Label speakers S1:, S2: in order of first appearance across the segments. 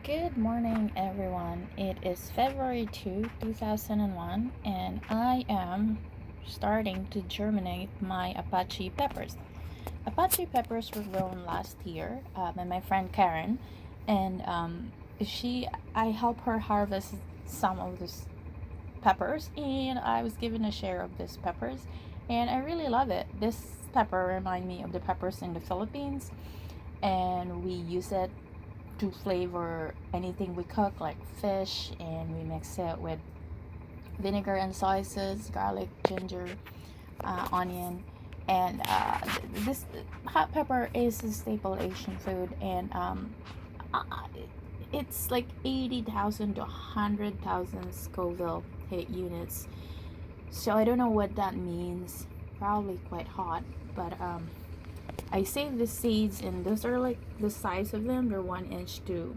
S1: Good morning, everyone. It is February 2001, and I am starting to germinate my Apache peppers. Apache peppers were grown last year by my friend Karen, and I helped her harvest some of these peppers, and I was given a share of these peppers, and I really love it. This pepper reminds me of the peppers in the Philippines, and we use it to flavor anything we cook, like fish, and we mix it with vinegar and soy sauce, garlic, ginger, onion, and this hot pepper is a staple Asian food, and uh, it's like 80,000 to 100,000 Scoville hit units. So I don't know what that means. Probably quite hot, but I saved the seeds, and those are like the size of them. They're 1 inch to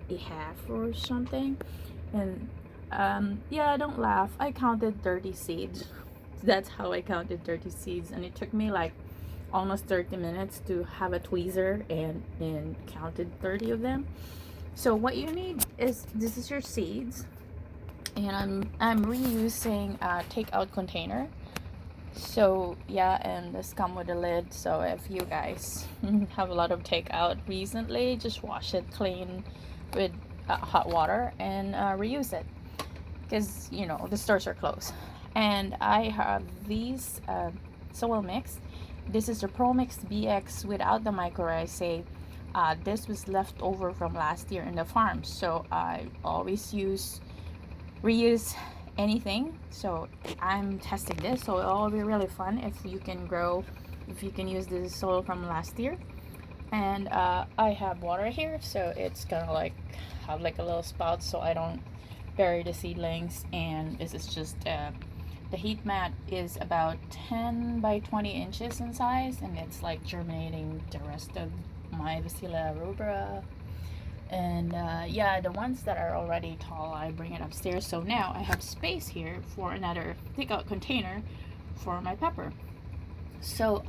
S1: a half or something. And yeah, don't laugh. I counted 30 seeds. That's how I counted 30 seeds, and it took me like almost 30 minutes to have a tweezer and counted 30 of them. So what you need is this is your seeds, and I'm reusing a takeout container. So yeah, and this come with a lid, so if you guys have a lot of takeout recently, just wash it clean with hot water and reuse it, because the stores are closed. And I have these soil mix. This is the Pro Mix BX without the mycorrhizae. This was left over from last year in the farm, so I always reuse anything. So I'm testing this, so it'll be really fun if you can use this soil from last year. And I have water here, so it's gonna like have like a little spout so I don't bury the seedlings. And this is just the heat mat is about 10 by 20 inches in size, and it's like germinating the rest of my Bacilla rubra. And yeah, the ones that are already tall, I bring it upstairs. So now I have space here for another takeout container for my pepper. So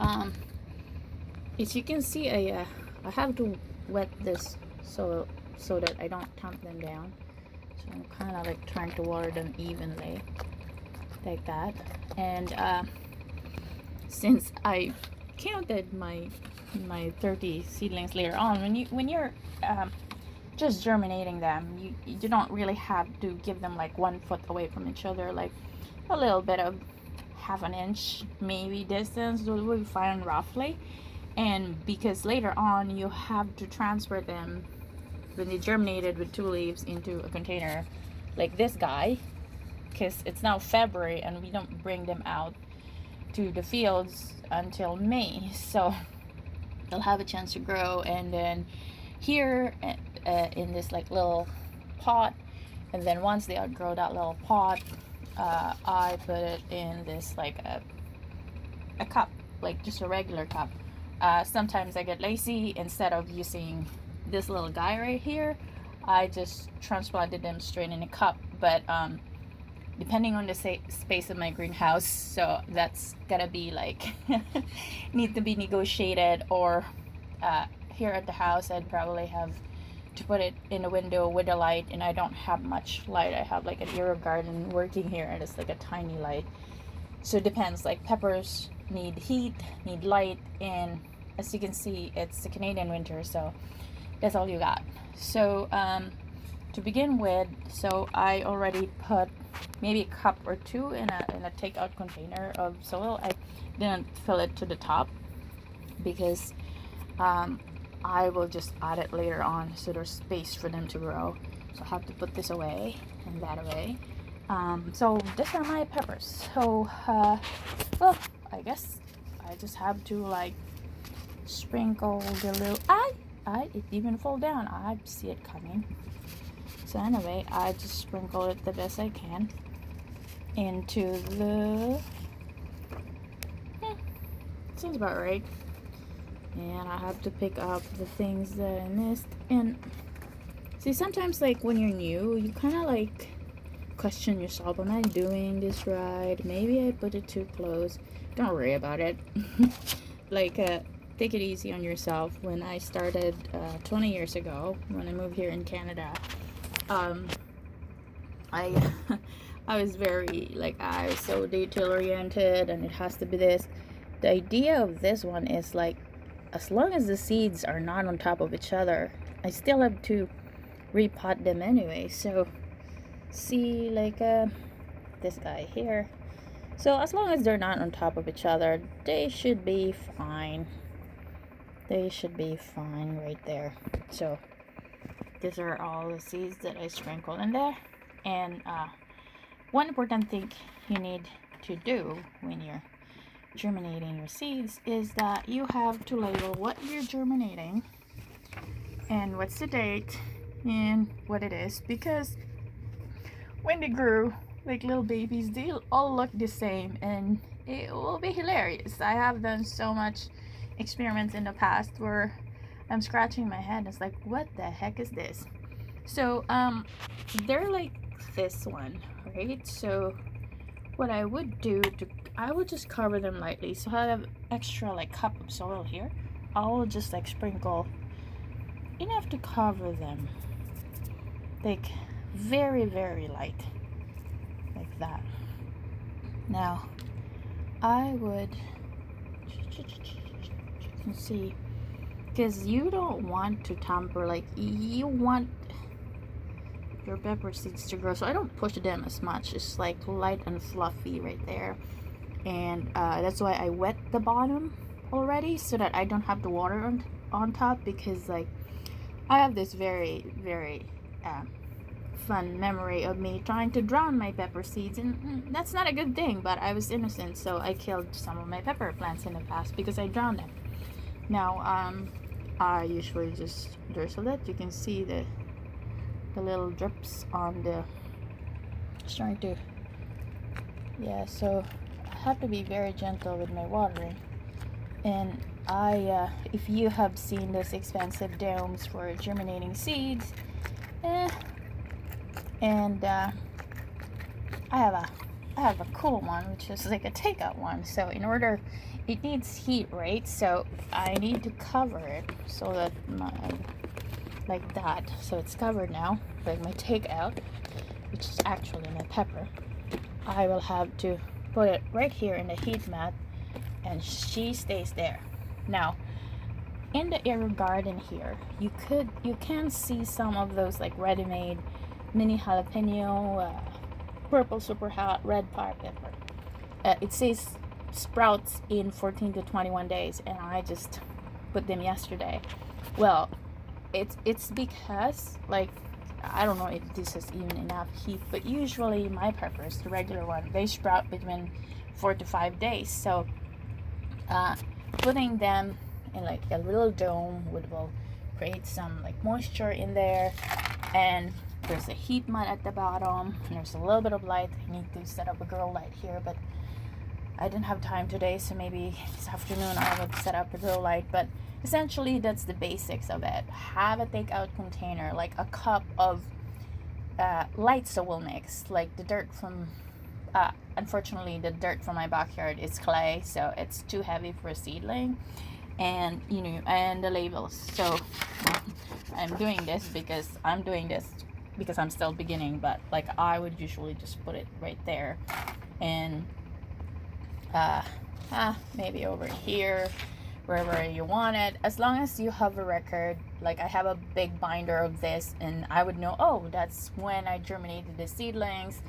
S1: as you can see, I have to wet this so that I don't tamp them down. So I'm kind of like trying to water them evenly like that. And since I counted my 30 seedlings later on, when you're just germinating them, you don't really have to give them like 1 foot away from each other, like a little bit of half an inch maybe distance will be fine roughly. And because later on you have to transfer them when they germinated with 2 leaves into a container like this guy, because it's now February and we don't bring them out to the fields until May, so they'll have a chance to grow. And then here in this like little pot, and then once they outgrow that little pot, I put it in this like a cup, like just a regular cup. Sometimes I get lazy, instead of using this little guy right here, I just transplanted them straight in a cup. But depending on the space of my greenhouse, so that's gonna be like need to be negotiated. Or here at the house, I'd probably have to put it in a window with a light, and I don't have much light. I have like an Euro garden working here, and it's like a tiny light. So it depends, like peppers need heat, need light, and as you can see, it's the Canadian winter, so that's all you got. So to begin with, so I already put maybe a cup or two in a takeout container of soil. I didn't fill it to the top because I will just add it later on, so there's space for them to grow. So I have to put this away and that away. So these are my peppers. So well, I guess I just have to like sprinkle the little it even fall down. I see it coming. So anyway, I just sprinkle it the best I can into the seems about right. And I have to pick up the things that I missed. And see, sometimes like when you're new, you kind of like question yourself, am I doing this right? Maybe I put it too close. Don't worry about it. Like take it easy on yourself. When I started 20 years ago, when I moved here in Canada, um, I I was very like, I was so detail oriented, and it has to be this. The idea of this one is like, as long as the seeds are not on top of each other, I still have to repot them anyway. So see, like this guy here. So as long as they're not on top of each other, they should be fine. They should be fine right there. So these are all the seeds that I sprinkled in there. And one important thing you need to do when you're germinating your seeds is that you have to label what you're germinating and what's the date and what it is, because when they grew like little babies, they all look the same, and it will be hilarious. I have done so much experiments in the past where I'm scratching my head. It's like, what the heck is this? So they're like this one, right? So what I would do to, I would just cover them lightly. So I have extra like cup of soil here. I'll just like sprinkle enough to cover them, like very, very light, like that. Now I would, you can see, because you don't want to tamper, like you want your pepper seeds to grow, so I don't push them as much. It's like light and fluffy right there, and that's why I wet the bottom already, so that I don't have the water on top, because like I have this very, very fun memory of me trying to drown my pepper seeds, and that's not a good thing, but I was innocent, so I killed some of my pepper plants in the past because I drowned them. Now I usually just drizzle it. You can see the little drips on the, starting to, yeah, so I have to be very gentle with my watering. And I if you have seen those expensive domes for germinating seeds, and I have a cool one, which is like a takeout one. So in order, it needs heat, right? So I need to cover it so that like that, so it's covered now. Like my takeout, which is actually my pepper, I will have to put it right here in the heat mat, and she stays there. Now in the air garden here, you can see some of those like ready-made mini jalapeno, purple super hot, red fire pepper. It says sprouts in 14 to 21 days, and I just put them yesterday. Well, it's because, like, I don't know if this is even enough heat, but usually my peppers, the regular one, they sprout between 4 to 5 days. So putting them in like a little dome will create some like moisture in there, and there's a heat mat at the bottom, and there's a little bit of light. I need to set up a grow light here, but I didn't have time today, so maybe this afternoon I would set up a grow light. But essentially that's the basics of it. Have a takeout container, like a cup of light soil mix, like the dirt from unfortunately the dirt from my backyard is clay, so it's too heavy for a seedling, and you know, and the labels. So I'm doing this because I'm still beginning, but like I would usually just put it right there, and maybe over here, wherever you want it, as long as you have a record. Like I have a big binder of this, and I would know, oh, that's when I germinated the seedlings.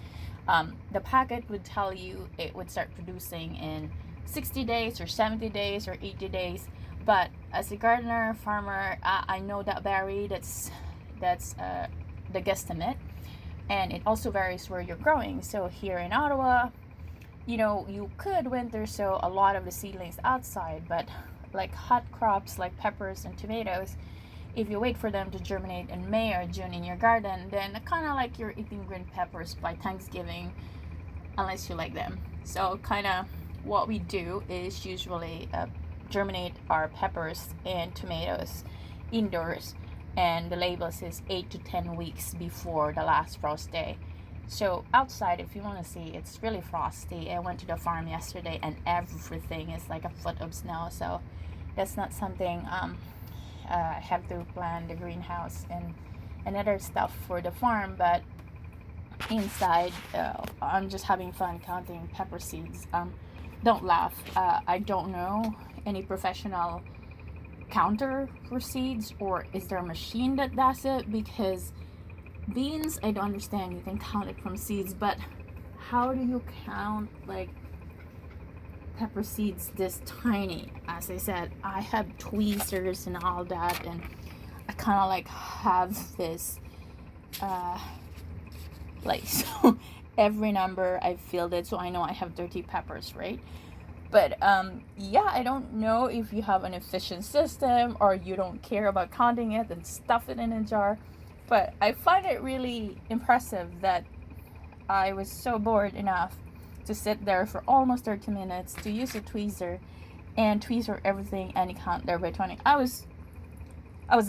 S1: The packet would tell you it would start producing in 60 days or 70 days or 80 days, but as a gardener, farmer, I know that vary. That's the guesstimate, and it also varies where you're growing. So here in Ottawa, you know, you could winter sow a lot of the seedlings outside, but like hot crops like peppers and tomatoes, if you wait for them to germinate in May or June in your garden, then kind of like you're eating green peppers by Thanksgiving, unless you like them. So kind of what we do is usually germinate our peppers and tomatoes indoors, and the label says 8 to 10 weeks before the last frost day. So outside, if you want to see, it's really frosty. I went to the farm yesterday and everything is like a foot of snow, so That's not something I have to plan the greenhouse and other stuff for the farm, but inside I'm just having fun counting pepper seeds. Don't laugh. I don't know any professional counter for seeds, or is there a machine that does it? Because beans, I don't understand, you can count it from seeds, but how do you count like pepper seeds this tiny? As I said, I have tweezers and all that, and I kind of like have this like so every number I filled it, so I know I have 30 peppers, right? But yeah, I don't know if you have an efficient system or you don't care about counting it and stuff it in a jar. But I find it really impressive that I was so bored enough to sit there for almost 30 minutes to use a tweezer and tweezer everything and count there by 20. I was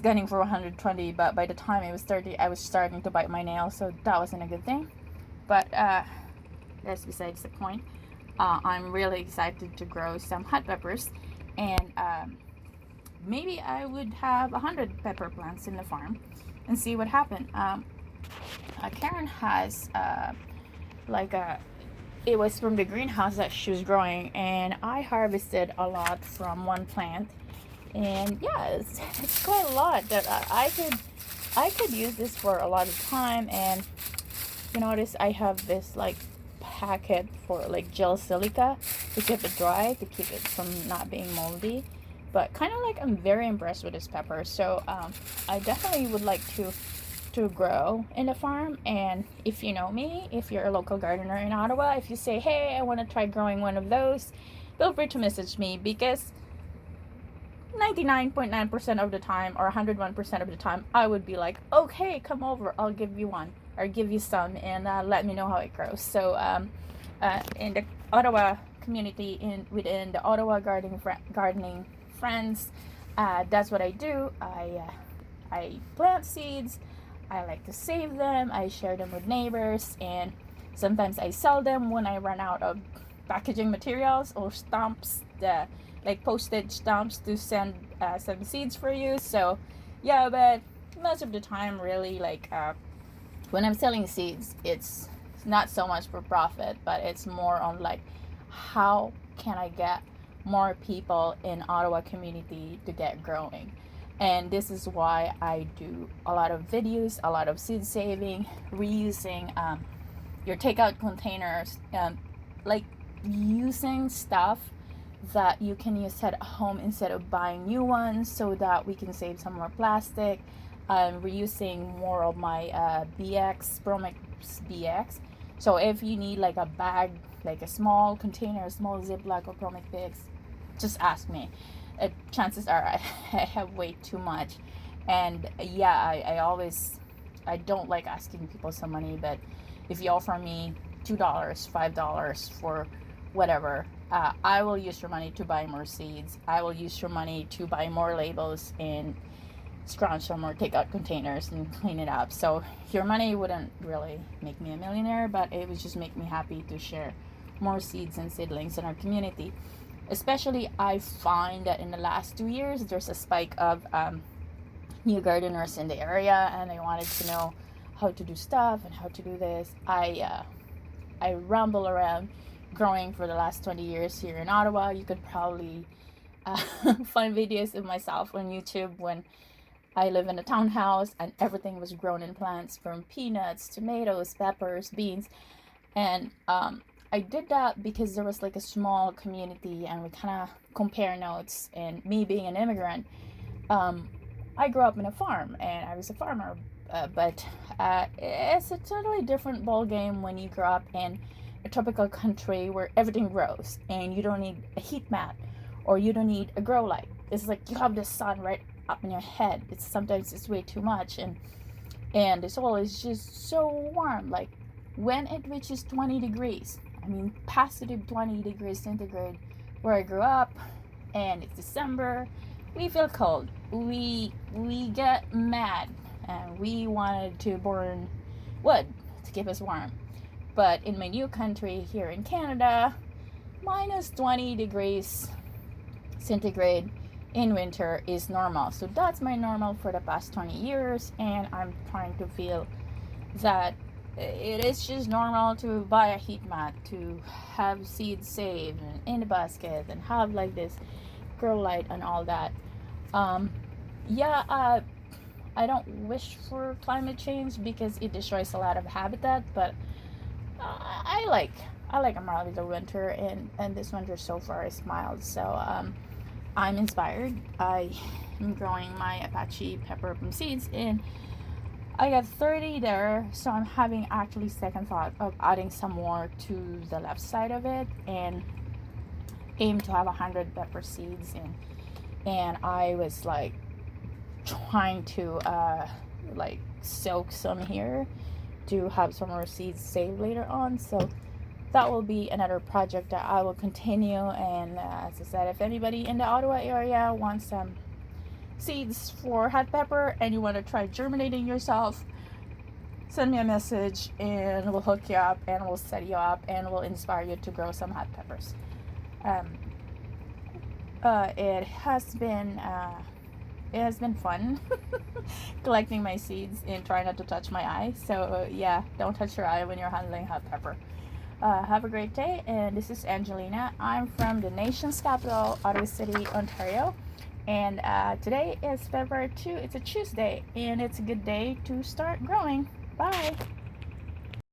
S1: gunning for 120, but by the time it was 30, I was starting to bite my nails, so that wasn't a good thing. But that's besides the point. I'm really excited to grow some hot peppers, and maybe I would have 100 pepper plants in the farm and see what happened. Karen has it was from the greenhouse that she was growing, and I harvested a lot from one plant, and yeah, it's quite a lot that I could use this for a lot of time. And you notice I have this like packet for like gel silica to keep it dry, to keep it from not being moldy. But kind of like I'm very impressed with this pepper, so I definitely would like to grow in the farm. And if you know me, if you're a local gardener in Ottawa, if you say, hey, I want to try growing one of those, feel free to message me, because 99.9% of the time, or 101% of the time, I would be like, okay, come over, I'll give you one or give you some, and let me know how it grows. So in the Ottawa community, within the Ottawa gardening friends, that's what I do. I plant seeds. I like to save them. I share them with neighbors, and sometimes I sell them when I run out of packaging materials or stamps, like postage stamps, to send some seeds for you. So yeah, but most of the time, really, like when I'm selling seeds, it's not so much for profit, but it's more on like, how can I get more people in Ottawa community to get growing? And this is why I do a lot of videos, a lot of seed saving, reusing your takeout containers, like using stuff that you can use at home instead of buying new ones, so that we can save some more plastic. I'm reusing more of my BX, Promix BX. So if you need like a bag, like a small container, a small Ziploc or Promix BX, just ask me. Chances are I have way too much. And yeah, I don't like asking people some money, but if you offer me $2, $5 for whatever, I will use your money to buy more seeds. I will use your money to buy more labels and scrounge some more takeout containers and clean it up. So your money wouldn't really make me a millionaire, but it would just make me happy to share more seeds and seedlings in our community. Especially, I find that in the last 2 years, there's a spike of new gardeners in the area, and they wanted to know how to do stuff and how to do this. I ramble around growing for the last 20 years here in Ottawa. You could probably find videos of myself on YouTube when I live in a townhouse and everything was grown in plants, from peanuts, tomatoes, peppers, beans. And I did that because there was like a small community and we kind of compare notes. And me being an immigrant, I grew up in a farm and I was a farmer, but it's a totally different ball game when you grow up in a tropical country where everything grows and you don't need a heat mat or you don't need a grow light. It's like you have the sun right up in your head. Sometimes it's way too much, and the soil is just so warm. Like when it reaches 20 degrees, I mean positive 20 degrees centigrade where I grew up, and it's December, we feel cold. We get mad and we wanted to burn wood to keep us warm. But in my new country here in Canada, minus 20 degrees centigrade in winter is normal. So that's my normal for the past 20 years, and I'm trying to feel that it is just normal to buy a heat mat, to have seeds saved in the basket, and have like this grow light and all that. um yeah I don't wish for climate change because it destroys a lot of habitat, but I like a milder winter, and this winter so far is mild. So I'm inspired. I am growing my Apache pepper from seeds, and I got 30 there, so I'm having actually second thought of adding some more to the left side of it, and aim to have 100 pepper seeds. And I was like trying to like soak some here to have some more seeds saved later on. So that will be another project that I will continue. And as I said, if anybody in the Ottawa area wants some seeds for hot pepper and you want to try germinating yourself, send me a message and we'll hook you up and we'll set you up and we'll inspire you to grow some hot peppers. It has been fun collecting my seeds and trying not to touch my eye. So yeah, don't touch your eye when you're handling hot pepper. Have a great day, and this is Angelina. I'm from the nation's capital, Ottawa City, Ontario, and today is February 2. It's a Tuesday, and it's a good day to start growing. Bye!